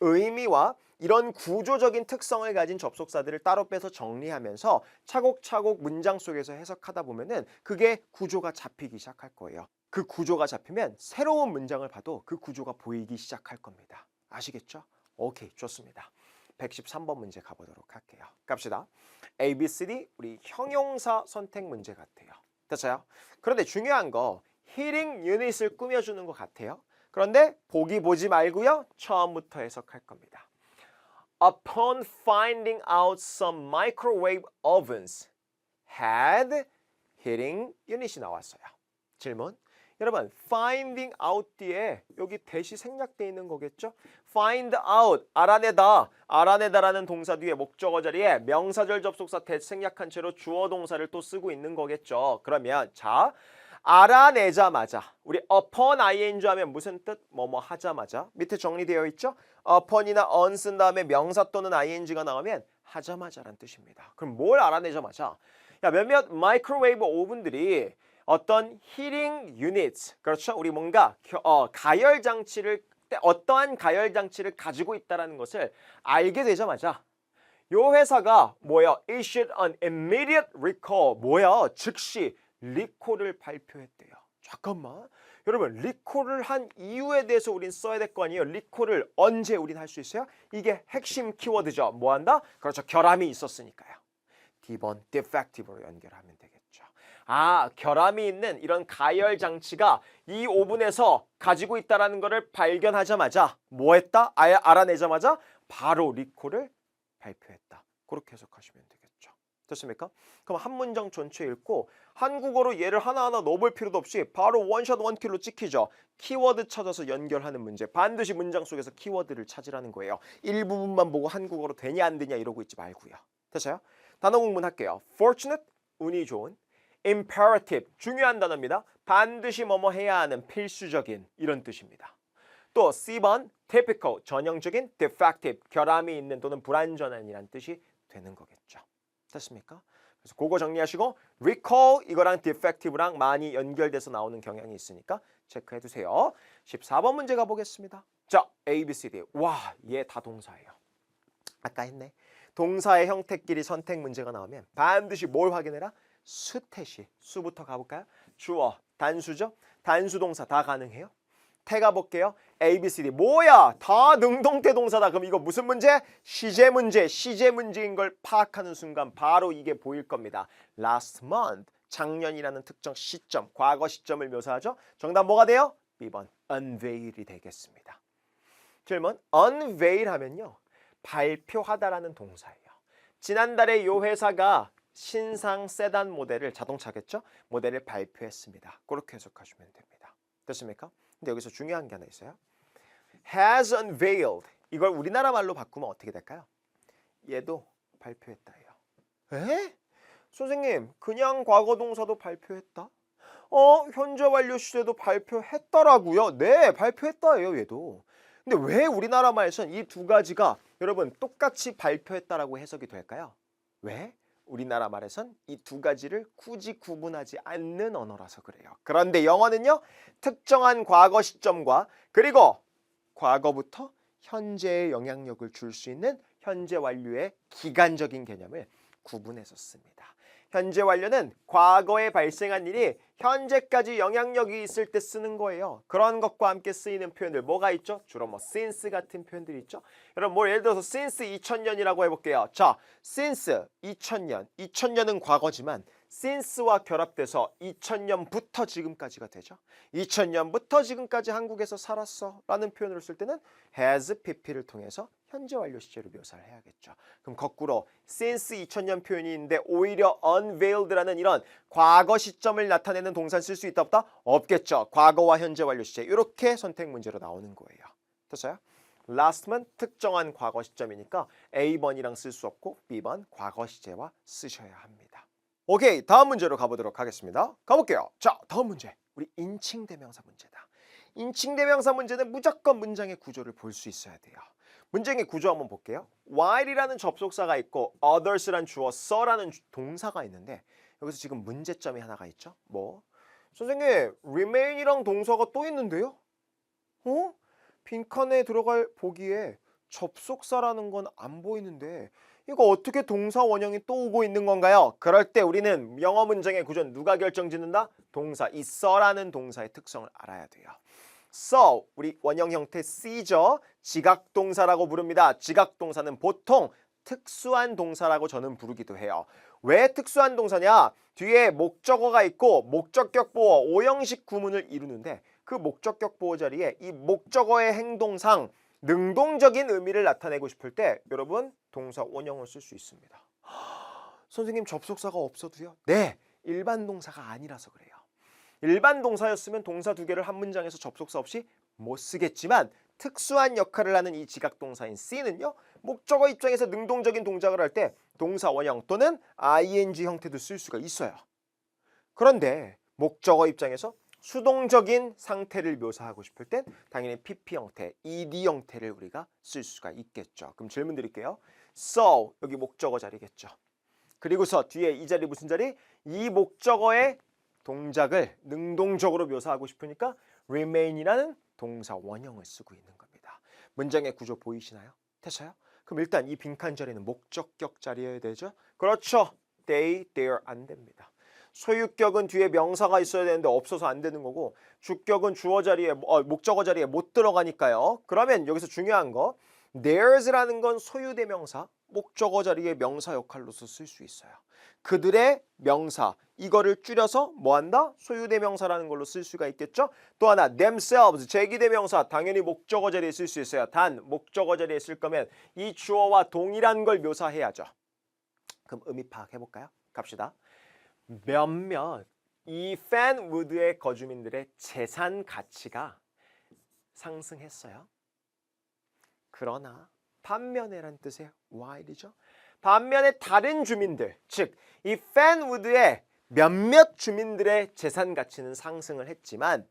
의미와 이런 구조적인 특성을 가진 접속사들을 따로 빼서 정리하면서 차곡차곡 문장 속에서 해석하다 보면은 그게 구조가 잡히기 시작할 거예요. 그 구조가 잡히면 새로운 문장을 봐도 그 구조가 보이기 시작할 겁니다. 아시겠죠? 오케이, 좋습니다. 113번 문제 가보도록 할게요. 갑시다. A, B, C, D 우리 형용사 선택 문제 같아요. 됐어요? 그런데 중요한 거 히링 유닛을 꾸며주는 것 같아요. 그런데 보기 보지 말고요. 처음부터 해석할 겁니다. Upon finding out some microwave ovens had heating unit이 나왔어요. 질문. 여러분, finding out 뒤에 여기 대시 생략되어 있는 거겠죠? find out, 알아내다. 알아내다라는 동사 뒤에 목적어 자리에 명사절 접속사 대시 생략한 채로 주어 동사를 또 쓰고 있는 거겠죠. 그러면 자, 알아내자마자 우리 upon ing 하면 무슨 뜻? 뭐뭐 하자마자. 밑에 정리되어 있죠? upon이나 on 쓴 다음에 명사 또는 ing가 나오면 하자마자란 뜻입니다. 그럼 뭘 알아내자마자? 야, 몇몇 마이크로웨이브 오븐들이 어떤 히팅 유닛, 그렇죠? 우리 뭔가 가열 장치를 어떠한 가열 장치를 가지고 있다라는 것을 알게 되자마자 요 회사가 뭐야? issued an immediate recall. 뭐야? 즉시 리콜을 발표했대요. 잠깐만. 여러분, 리콜을 한 이유에 대해서 우린 써야 될 거 아니에요. 리콜을 언제 우린 할 수 있어요? 이게 핵심 키워드죠. 뭐 한다? 그렇죠. 결함이 있었으니까요. D번 defective로 연결하면 되겠죠. 아, 결함이 있는 이런 가열 장치가 이 오븐에서 가지고 있다라는 것을 발견하자마자 뭐 했다? 알아내자마자 바로 리콜을 발표했다. 그렇게 해석하시면 되겠죠. 됐습니까? 그럼 한 문장 전체 읽고 한국어로 얘를 하나하나 넣어볼 필요도 없이 바로 원샷 원킬로 찍히죠. 키워드 찾아서 연결하는 문제. 반드시 문장 속에서 키워드를 찾으라는 거예요. 일부분만 보고 한국어로 되냐 안 되냐 이러고 있지 말고요. 됐어요? 단어 공문할게요. fortunate, 운이 좋은. imperative, 중요한 단어입니다. 반드시 뭐뭐 해야 하는 필수적인 이런 뜻입니다. 또 C번 typical, 전형적인. defective, 결함이 있는 또는 불완전한이란 뜻이 되는 거겠죠. 됐습니까? 그래서 그거 정리하시고 recall 이거랑 defective랑 많이 연결돼서 나오는 경향이 있으니까 체크해 두세요. 14번 문제 가보겠습니다. 자, A, B, C, D. 와, 얘 다 동사예요. 아까 했네. 동사의 형태끼리 선택 문제가 나오면 반드시 뭘 확인해라? 수태시. 수부터 가볼까요? 주어, 단수죠? 단수 동사 다 가능해요? 태 가볼게요. A, B, C, D. 뭐야? 다 능동태 동사다. 그럼 이거 무슨 문제? 시제 문제. 시제 문제인 걸 파악하는 순간 바로 이게 보일 겁니다. Last month. 작년이라는 특정 시점, 과거 시점을 묘사하죠. 정답 뭐가 돼요? B번. unveil이 되겠습니다. 질문. unveil 하면요. 발표하다라는 동사예요. 지난달에 이 회사가 신상 세단 모델을, 자동차겠죠? 모델을 발표했습니다. 그렇게 해석하시면 됩니다. 됐습니까? 근데 여기서 중요한 게 하나 있어요. has unveiled. 이걸 우리나라 말로 바꾸면 어떻게 될까요? 얘도 발표했다예요. 에? 선생님, 그냥 과거 동사도 발표했다? 현재 완료 시제도 발표했더라고요. 네, 발표했다예요, 얘도. 근데 왜 우리나라 말에서는 이 두 가지가 여러분 똑같이 발표했다라고 해석이 될까요? 왜? 우리나라 말에선 이 두 가지를 굳이 구분하지 않는 언어라서 그래요. 그런데 영어는요. 특정한 과거 시점과 그리고 과거부터 현재에 영향력을 줄 수 있는 현재 완료의 기간적인 개념을 구분해서 씁니다. 현재 완료는 과거에 발생한 일이 현재까지 영향력이 있을 때 쓰는 거예요. 그런 것과 함께 쓰이는 표현들 뭐가 있죠? 주로 뭐 since 같은 표현들이 있죠. 여러분 뭐 예를 들어서 since 2000년이라고 해볼게요. 자, since 2000년, 2000년은 과거지만 since와 결합돼서 2000년부터 지금까지가 되죠. 2000년부터 지금까지 한국에서 살았어 라는 표현을 쓸 때는 has pp를 통해서 현재 완료 시제로 묘사를 해야겠죠. 그럼 거꾸로 since 2000년 표현이 있는데 오히려 unveiled라는 이런 과거 시점을 나타내는 동사를 쓸 수 있다 없다? 없겠죠. 과거와 현재 완료 시제 이렇게 선택 문제로 나오는 거예요. 됐어요? last만 특정한 과거 시점이니까 A번이랑 쓸 수 없고 B번 과거 시제와 쓰셔야 합니다. 오케이, 다음 문제로 가보도록 하겠습니다. 가볼게요. 자, 다음 문제. 우리 인칭대명사 문제다. 인칭대명사 문제는 무조건 문장의 구조를 볼 수 있어야 돼요. 문장의 구조 한번 볼게요. while이라는 접속사가 있고 others란 주어, so라는 동사가 있는데 여기서 지금 문제점이 하나가 있죠. 뭐? 선생님, remain이랑 동사가 또 있는데요? 빈칸에 들어갈 보기에 접속사라는 건 안 보이는데 이거 어떻게 동사 원형이 또 오고 있는 건가요? 그럴 때 우리는 영어 문장의 구조는 누가 결정짓는다? 동사, 이 so라는 동사의 특성을 알아야 돼요. so, 우리 원형 형태 C죠. 지각동사라고 부릅니다. 지각동사는 보통 특수한 동사라고 저는 부르기도 해요. 왜 특수한 동사냐? 뒤에 목적어가 있고 목적격 보어, 오형식 구문을 이루는데 그 목적격 보어 자리에 이 목적어의 행동상 능동적인 의미를 나타내고 싶을 때 여러분 동사 원형을 쓸 수 있습니다. 선생님 접속사가 없어도요? 네, 일반 동사가 아니라서 그래요. 일반 동사였으면 동사 두 개를 한 문장에서 접속사 없이 못 쓰겠지만 특수한 역할을 하는 이 지각동사인 C는요. 목적어 입장에서 능동적인 동작을 할 때 동사 원형 또는 ing 형태도 쓸 수가 있어요. 그런데 목적어 입장에서 수동적인 상태를 묘사하고 싶을 땐 당연히 PP 형태, ED 형태를 우리가 쓸 수가 있겠죠. 그럼 질문 드릴게요. So, 여기 목적어 자리겠죠. 그리고서 뒤에 이 자리 무슨 자리? 이 목적어의 동작을 능동적으로 묘사하고 싶으니까 remain이라는 동사 원형을 쓰고 있는 겁니다. 문장의 구조 보이시나요? 됐어요? 그럼 일단 이 빈칸 자리는 목적격 자리여야 되죠? 그렇죠. they, their 안 됩니다. 소유격은 뒤에 명사가 있어야 되는데 없어서 안 되는 거고 주격은 주어 자리에 목적어 자리에 못 들어가니까요. 그러면 여기서 중요한 거 theirs라는 건 소유대명사, 목적어 자리에 명사 역할로서 쓸 수 있어요. 그들의 명사, 이거를 줄여서 뭐한다? 소유대명사라는 걸로 쓸 수가 있겠죠. 또 하나 themselves, 제기대명사, 당연히 목적어 자리에 쓸 수 있어요. 단 목적어 자리에 쓸 거면 이 주어와 동일한 걸 묘사해야죠. 그럼 의미 파악해볼까요? 갑시다. 몇몇 이 팬우드의 거주민들의 재산 가치가 상승했어요. 그러나 반면에란 뜻의 while이죠. 반면에 다른 주민들, 즉 이 팬우드의 몇몇 주민들의 재산 가치는 상승을 했지만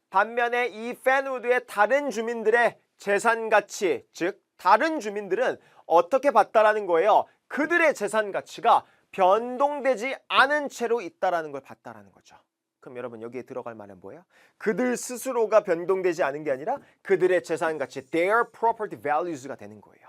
반면에 이 팬우드의 다른 주민들의 재산 가치, 즉 다른 주민들은 어떻게 봤다라는 거예요? 그들의 재산 가치가 변동되지 않은 채로 있다라는 걸 봤다라는 거죠. 그럼 여러분 여기에 들어갈 말은 뭐예요? 그들 스스로가 변동되지 않은 게 아니라 그들의 재산 가치, their property values가 되는 거예요.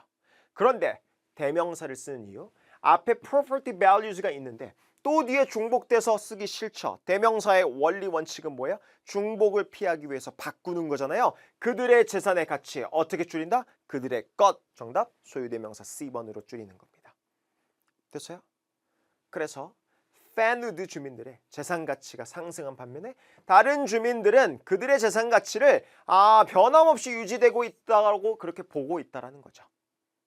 그런데 대명사를 쓰는 이유, 앞에 property values가 있는데 또 뒤에 중복돼서 쓰기 싫죠. 대명사의 원리 원칙은 뭐예요? 중복을 피하기 위해서 바꾸는 거잖아요. 그들의 재산의 가치 어떻게 줄인다? 그들의 것, 정답 소유대명사 C번으로 줄이는 겁니다. 됐어요? 그래서 팬우드 주민들의 재산 가치가 상승한 반면에 다른 주민들은 그들의 재산 가치를 변함없이 유지되고 있다고 그렇게 보고 있다라는 거죠.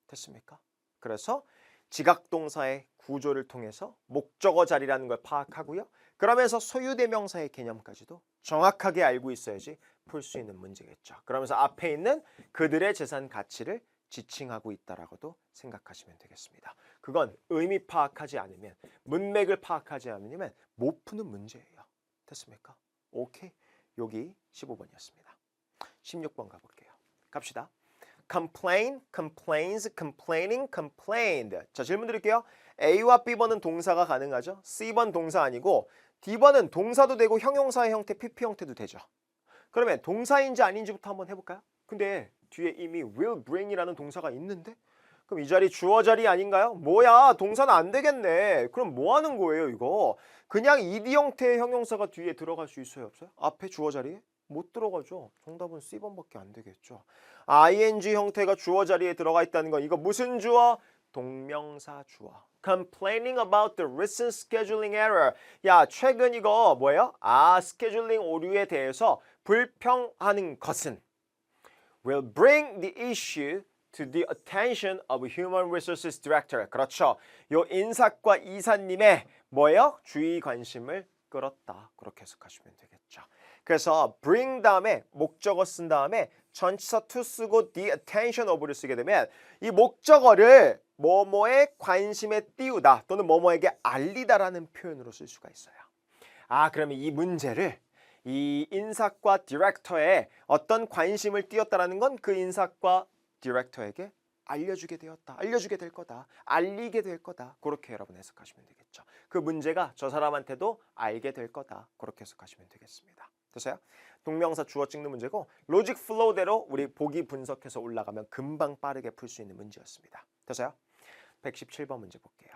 됐습니까? 그래서 지각동사의 구조를 통해서 목적어 자리라는 걸 파악하고요. 그러면서 소유대명사의 개념까지도 정확하게 알고 있어야지 풀 수 있는 문제겠죠. 그러면서 앞에 있는 그들의 재산 가치를 지칭하고 있다라고도 생각하시면 되겠습니다. 그건 의미 파악하지 않으면, 문맥을 파악하지 않으면 못 푸는 문제예요. 됐습니까? 오케이. 여기 15번이었습니다. 16번 가볼게요. 갑시다. complain, complains, complaining, complained. 자, 질문 드릴게요. A와 B번은 동사가 가능하죠? C번 동사 아니고 D번은 동사도 되고 형용사의 형태, PP 형태도 되죠. 그러면 동사인지 아닌지부터 한번 해볼까요? 근데 뒤에 이미 will bring이라는 동사가 있는데 그럼 이 자리 주어 자리 아닌가요? 뭐야, 동사는 안 되겠네. 그럼 뭐 하는 거예요, 이거? 그냥 ed 형태의 형용사가 뒤에 들어갈 수 있어요, 없어요? 앞에 주어 자리에? 못 들어가죠. 정답은 C번밖에 안 되겠죠. ing 형태가 주어 자리에 들어가 있다는 건 이거 무슨 주어? 동명사 주어. Complaining about the recent scheduling error. 야, 최근 이거 뭐예요? 스케줄링 오류에 대해서 불평하는 것은 will bring the issue to the attention of Human Resources Director. 그렇죠. 요 인사과 이사님의 뭐예요? 주의 관심을 끌었다. 그렇게 해석하시면 되겠죠. 그래서 bring 다음에 목적어 쓴 다음에 전치사 to 쓰고 the attention of를 쓰게 되면 이 목적어를 뭐뭐의 관심에 띄우다 또는 뭐뭐에게 알리다라는 표현으로 쓸 수가 있어요. 그러면 이 문제를 이 인사과 디렉터에 어떤 관심을 띄웠다라는 건 그 인사과 디렉터에게 알려주게 되었다. 알려주게 될 거다. 알리게 될 거다. 그렇게 여러분 해석하시면 되겠죠. 그 문제가 저 사람한테도 알게 될 거다. 그렇게 해석하시면 되겠습니다. 됐어요? 동명사 주어 찍는 문제고 로직 플로우대로 우리 보기 분석해서 올라가면 금방 빠르게 풀 수 있는 문제였습니다. 됐어요? 117번 문제 볼게요.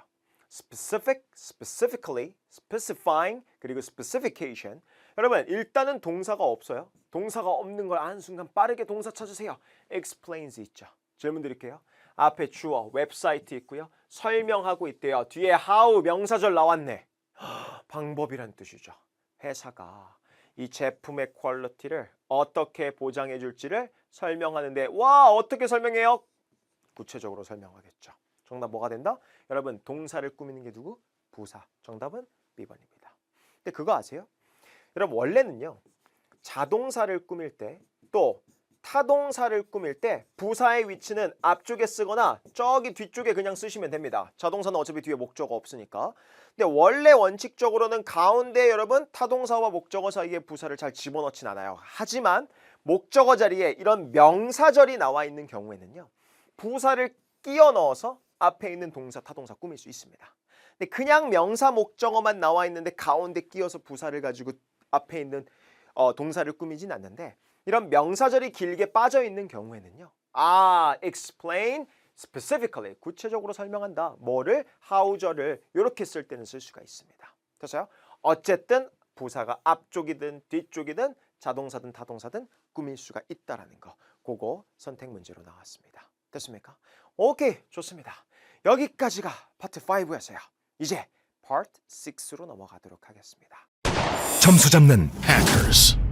specific, specifically, specifying, 그리고 specification. 여러분 일단은 동사가 없어요. 동사가 없는 걸 아는 순간 빠르게 동사 찾으세요. explains 있죠. 질문 드릴게요. 앞에 주어, 웹사이트 있고요. 설명하고 있대요. 뒤에 how 명사절 나왔네. 방법이란 뜻이죠. 회사가 이 제품의 퀄리티를 어떻게 보장해 줄지를 설명하는데 어떻게 설명해요? 구체적으로 설명하겠죠. 정답 뭐가 된다? 여러분 동사를 꾸미는 게 누구? 부사. 정답은 B번입니다. 근데 그거 아세요? 여러분 원래는요. 자동사를 꾸밀 때 또 타동사를 꾸밀 때 부사의 위치는 앞쪽에 쓰거나 저기 뒤쪽에 그냥 쓰시면 됩니다. 자동사는 어차피 뒤에 목적어 없으니까. 근데 원래 원칙적으로는 가운데 여러분 타동사와 목적어 사이에 부사를 잘 집어넣진 않아요. 하지만 목적어 자리에 이런 명사절이 나와 있는 경우에는요. 부사를 끼워 넣어서 앞에 있는 동사, 타동사 꾸밀 수 있습니다. 근데 그냥 명사, 목적어만 나와 있는데 가운데 끼워서 부사를 가지고 앞에 있는 동사를 꾸미진 않는데 이런 명사절이 길게 빠져 있는 경우에는요. explain specifically 구체적으로 설명한다. 뭐를? how절을 이렇게 쓸 때는 쓸 수가 있습니다. 됐어요? 어쨌든 부사가 앞쪽이든 뒤쪽이든 자동사든 타동사든 꾸밀 수가 있다라는 거. 그거 선택 문제로 나왔습니다. 됐습니까? 오케이, 좋습니다. 여기까지가 파트 5였어요. 이제 파트 6로 넘어가도록 하겠습니다. 점수 잡는 Hackers.